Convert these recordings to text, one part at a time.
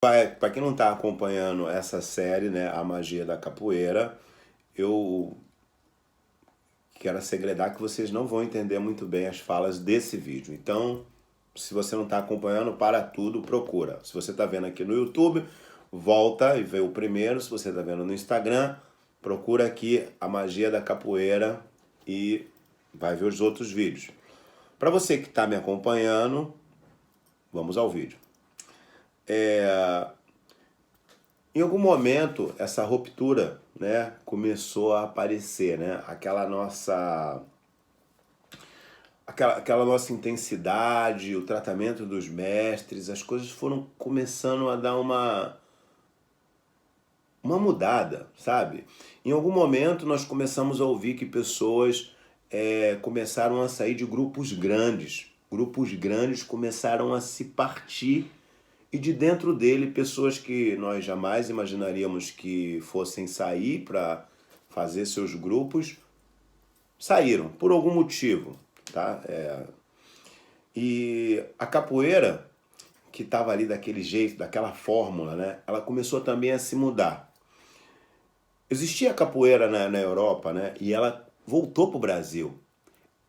Para quem não está acompanhando essa série, né, A Magia da Capoeira, eu quero segredar que vocês não vão entender muito bem as falas desse vídeo. Então, se você não está acompanhando, para tudo, procura. Se você está vendo aqui no YouTube, volta e vê o primeiro. Se você está vendo no Instagram, procura aqui A Magia da Capoeira e vai ver os outros vídeos. Para você que está me acompanhando, vamos ao vídeo. Em algum momento, essa ruptura, né, começou a aparecer, né? Aquela nossa intensidade, o tratamento dos mestres, as coisas foram começando a dar uma mudada, sabe? Em algum momento nós começamos a ouvir que pessoas começaram a sair de grupos grandes. Grupos grandes começaram a se partir e de dentro dele pessoas que nós jamais imaginaríamos que fossem sair para fazer seus grupos, saíram por algum motivo, tá? E a capoeira, que estava ali daquele jeito, daquela fórmula, né? Ela começou também a se mudar. Existia a capoeira na Europa, né? E ela voltou para o Brasil.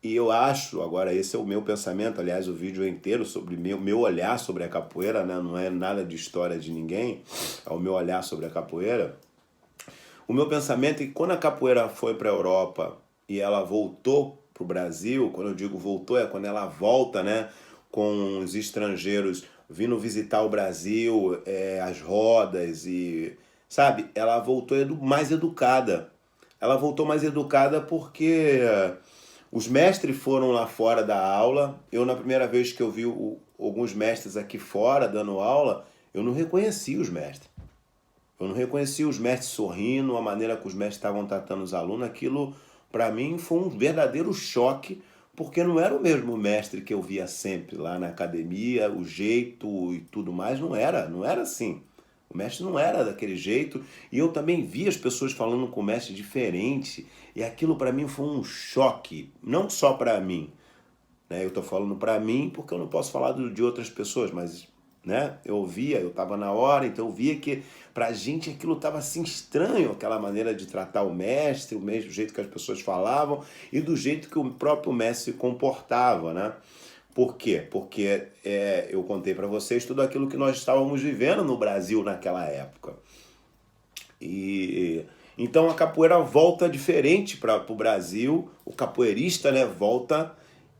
E eu acho, agora esse é o meu pensamento, aliás o vídeo é inteiro sobre meu olhar sobre a capoeira, né? Não é nada de história de ninguém, é o meu olhar sobre a capoeira. O meu pensamento é que quando a capoeira foi para a Europa e ela voltou para o Brasil, quando eu digo voltou é quando ela volta, né? Com os estrangeiros vindo visitar o Brasil, as rodas e... Sabe? Ela voltou mais educada. Ela voltou mais educada porque os mestres foram lá fora da aula. Eu, na primeira vez que eu vi alguns mestres aqui fora dando aula, eu não reconheci os mestres. Eu não reconheci os mestres sorrindo, a maneira que os mestres estavam tratando os alunos. Aquilo, para mim, foi um verdadeiro choque, porque não era o mesmo mestre que eu via sempre lá na academia, o jeito e tudo mais, não era assim. O mestre não era daquele jeito, e eu também vi as pessoas falando com o mestre diferente, e aquilo para mim foi um choque, não só para mim, né? Eu estou falando para mim porque eu não posso falar de outras pessoas, mas né? Eu via, eu estava na hora, então eu via que pra gente aquilo estava assim estranho, aquela maneira de tratar o mestre, o mesmo jeito que as pessoas falavam e do jeito que o próprio mestre se comportava, né? Por quê? Porque eu contei para vocês tudo aquilo que nós estávamos vivendo no Brasil naquela época. E então a capoeira volta diferente para o Brasil, o capoeirista, né, volta,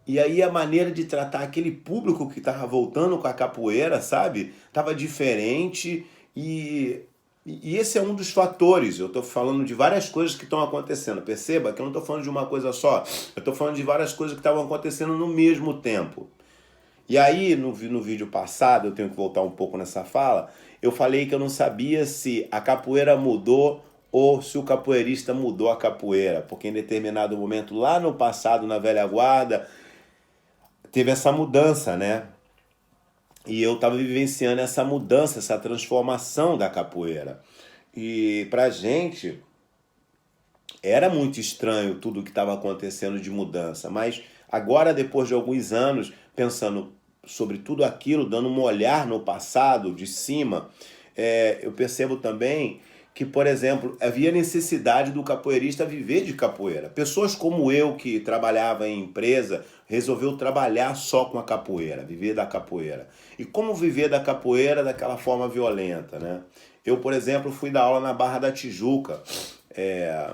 e aí a maneira de tratar aquele público que estava voltando com a capoeira, sabe? Tava diferente e esse é um dos fatores. Eu estou falando de várias coisas que estão acontecendo. Perceba que eu não estou falando de uma coisa só. Eu estou falando de várias coisas que estavam acontecendo no mesmo tempo. E aí, no vídeo passado, eu tenho que voltar um pouco nessa fala, eu falei que eu não sabia se a capoeira mudou ou se o capoeirista mudou a capoeira, porque em determinado momento, lá no passado, na velha guarda, teve essa mudança, né? E eu estava vivenciando essa mudança, essa transformação da capoeira. E pra gente era muito estranho tudo o que estava acontecendo de mudança, mas agora, depois de alguns anos, pensando sobre tudo aquilo, dando um olhar no passado, de cima, eu percebo também que, por exemplo, havia necessidade do capoeirista viver de capoeira. Pessoas como eu, que trabalhava em empresa, resolveu trabalhar só com a capoeira, viver da capoeira. E como viver da capoeira daquela forma violenta, né? Eu, por exemplo, fui dar aula na Barra da Tijuca. É,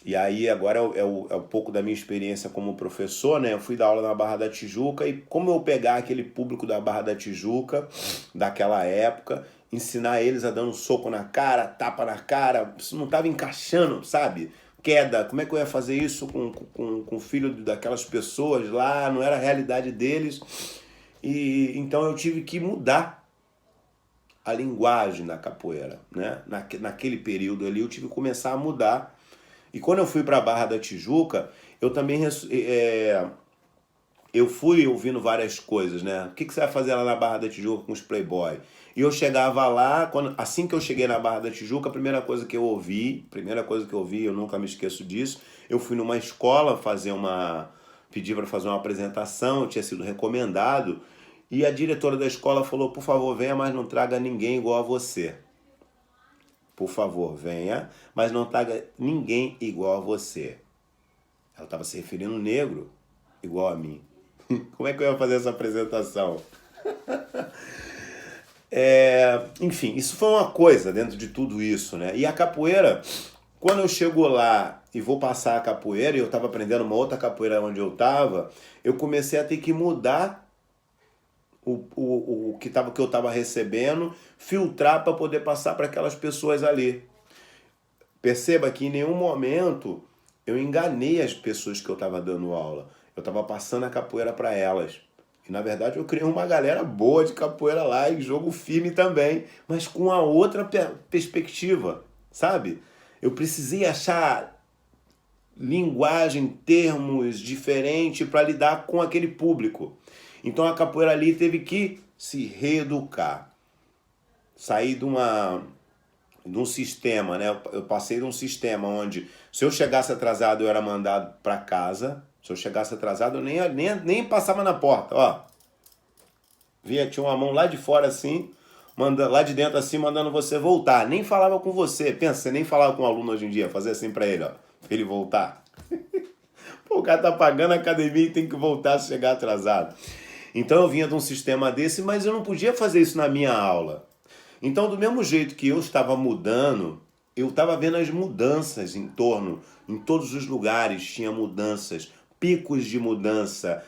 e aí agora é um pouco da minha experiência como professor, né? Eu fui dar aula na Barra da Tijuca e como eu pegar aquele público da Barra da Tijuca, daquela época, ensinar eles a dar um soco na cara, tapa na cara, isso não estava encaixando, sabe? Queda, como é que eu ia fazer isso com o filho daquelas pessoas lá, não era a realidade deles. E então eu tive que mudar a linguagem da capoeira, né? Naquele período ali eu tive que começar a mudar. E quando eu fui para a Barra da Tijuca, eu também eu fui ouvindo várias coisas, né? O que você vai fazer lá na Barra da Tijuca com os Playboy? E eu chegava lá, assim que eu cheguei na Barra da Tijuca, a primeira coisa que eu ouvi, eu nunca me esqueço disso, eu fui numa escola pedi para fazer uma apresentação, eu tinha sido recomendado, E a diretora da escola falou, por favor, venha, mas não traga ninguém igual a você. Por favor, venha, mas não traga ninguém igual a você. Ela estava se referindo negro igual a mim. Como é que eu ia fazer essa apresentação? Enfim, isso foi uma coisa dentro de tudo isso, né? E a capoeira, quando eu chego lá e vou passar a capoeira, e eu estava aprendendo uma outra capoeira onde eu estava, eu comecei a ter que mudar o que eu estava recebendo, filtrar para poder passar para aquelas pessoas ali. Perceba que em nenhum momento eu enganei as pessoas que eu estava dando aula. Eu estava passando a capoeira para elas. E na verdade eu criei uma galera boa de capoeira lá e jogo firme também, mas com a outra perspectiva, sabe? Eu precisei achar linguagem, termos diferentes para lidar com aquele público. Então a capoeira ali teve que se reeducar. Sair de um sistema, né? Eu passei de um sistema onde se eu chegasse atrasado eu era mandado para casa. Se eu chegasse atrasado eu nem passava na porta, ó. Tinha uma mão lá de fora assim, lá de dentro assim, mandando você voltar. Nem falava com você. Pensa, você nem falava com o aluno hoje em dia, fazer assim para ele, ó, pra ele voltar. Pô, o cara tá pagando a academia e tem que voltar se chegar atrasado. Então eu vinha de um sistema desse, mas eu não podia fazer isso na minha aula. Então, do mesmo jeito que eu estava mudando, eu estava vendo as mudanças em torno, em todos os lugares tinha mudanças, picos de mudança,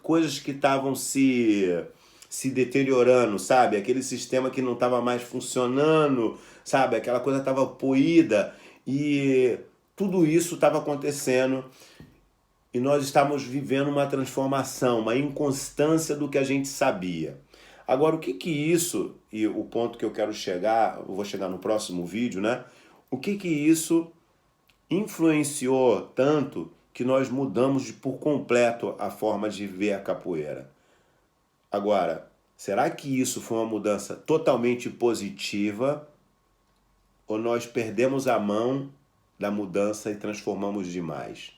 coisas que estavam se deteriorando, sabe? Aquele sistema que não estava mais funcionando, sabe? Aquela coisa estava poída e tudo isso estava acontecendo e nós estávamos vivendo uma transformação, uma inconstância do que a gente sabia. Agora, o que isso, e o ponto que eu quero chegar, eu vou chegar no próximo vídeo, né? O que isso influenciou tanto que nós mudamos por completo a forma de ver a capoeira? Agora, será que isso foi uma mudança totalmente positiva ou nós perdemos a mão da mudança e transformamos demais?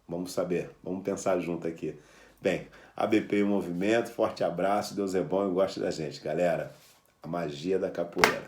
Vamos saber, vamos pensar junto aqui. Bem, ABP em Movimento, forte abraço, Deus é bom e gosta da gente, galera. A magia da capoeira.